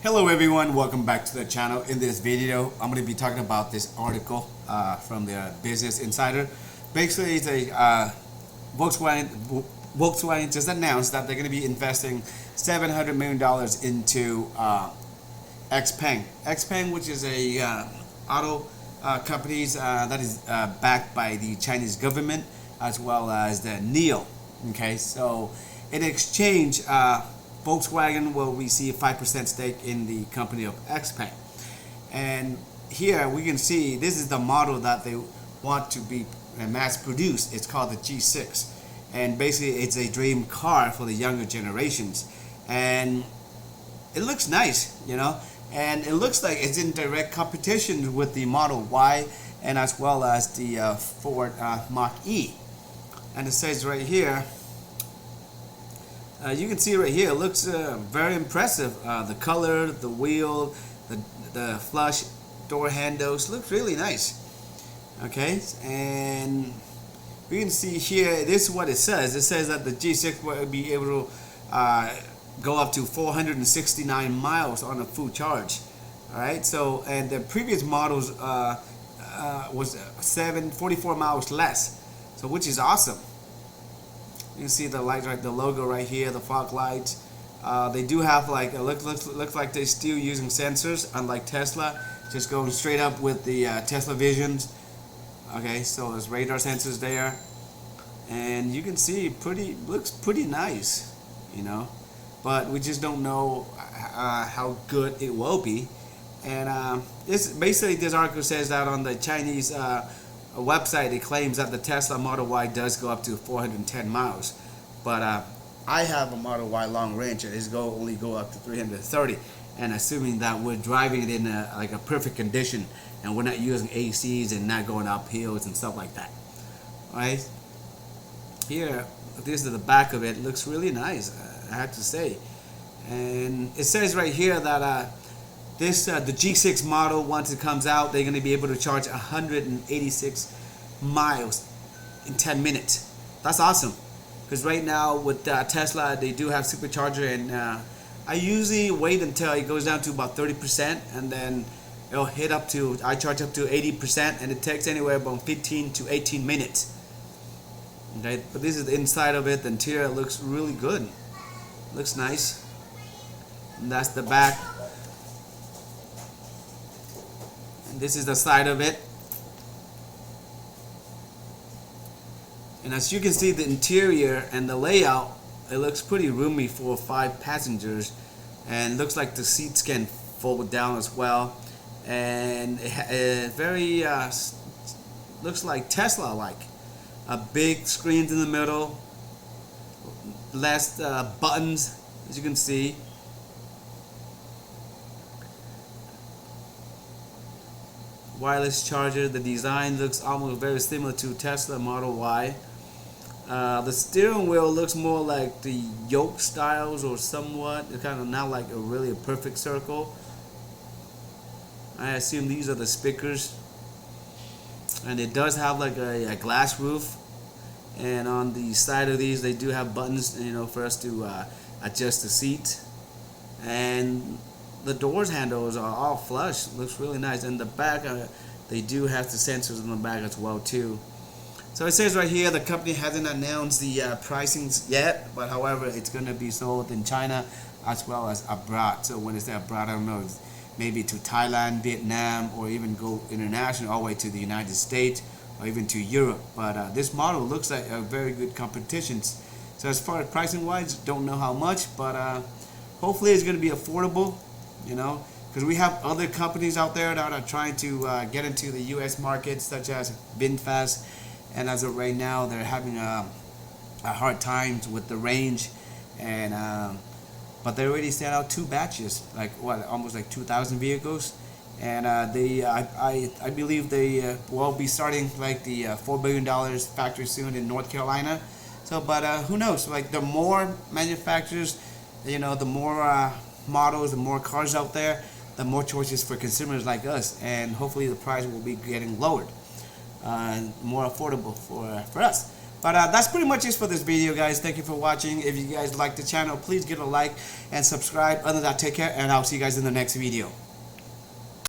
Hello everyone, welcome back to the channel. In this video, I'm going to be talking about this article from the Business Insider. Basically, it's a Volkswagen just announced that they're going to be investing $700 million into XPeng. XPeng, which is a auto company that is backed by the Chinese government as well as the NIO. Okay, so in exchange, Volkswagen will receive 5% stake in the company of XPeng. And here we can see this is the model that they want to be mass produced. It's called the G6. And basically it's a dream car for the younger generations. And it looks nice, you know, and it looks like it's in direct competition with the Model Y and as well as the Ford Mach-E. And it says right here, you can see right here, it looks very impressive. The color, the wheel, the flush door handles look really nice. Okay, and we can see here, this is what it says. It says that the G6 will be able to go up to 469 miles on a full charge. Alright, so, and the previous models was 44 miles less, so which is awesome. You can see the lights, right, the logo right here, the fog lights. They do have like looks like they're still using sensors, unlike Tesla, just going straight up with the Tesla visions. Okay, so there's radar sensors there, and you can see looks pretty nice, you know, but we just don't know how good it will be. And this article says that on the Chinese website, it claims that the Tesla Model Y does go up to 410 miles, but I have a Model Y long range and it's only go up to 330, and assuming that we're driving it in like a perfect condition and we're not using ACs and not going up hills and stuff like that. Right here, this is the back of it. Looks really nice, I have to say. And it says right here that the G6 model, once it comes out, they're going to be able to charge 186 miles in 10 minutes. That's awesome, because right now with Tesla, they do have supercharger, and I usually wait until it goes down to about 30%, and then it'll hit up to, I charge up to 80%, and it takes anywhere from 15 to 18 minutes. Okay, but this is the inside of it. The interior looks really good. Looks nice. And that's the back. This is the side of it, and as you can see, the interior and the layout, it looks pretty roomy for 5 passengers, and looks like the seats can fold down as well, and it very looks like Tesla-like. Big screens in the middle, less buttons, as you can see. Wireless charger. The design looks almost very similar to Tesla Model Y. The steering wheel looks more like the yoke styles, or somewhat. It's kind of not like a perfect circle. I assume these are the speakers, and it does have like a glass roof. And on the side of these, they do have buttons, you know, for us to adjust the seat. And the doors handles are all flush. Looks really nice. And the back, they do have the sensors in the back as well too. So it says right here, the company hasn't announced the pricings yet, but however, it's going to be sold in China as well as abroad. So when it's abroad, I don't know, maybe to Thailand, Vietnam, or even go international all the way to the United States or even to Europe. But this model looks like a very good competition. So as far as pricing wise, don't know how much, but hopefully it's going to be affordable. You know, because we have other companies out there that are trying to get into the U.S. market, such as VinFast, and as of right now, they're having a hard time with the range, and but they already sent out 2 batches, like what, almost like 2,000 vehicles, and I believe they will be starting like the $4 billion factory soon in North Carolina. So, but who knows? Like the more manufacturers, you know, the more models, the more cars out there, the more choices for consumers like us, and hopefully the price will be getting lowered, more affordable for us. But that's pretty much it for this video, guys. Thank you for watching. If you guys like the channel, please give it a like and subscribe. Other than that, take care, and I'll see you guys in the next video.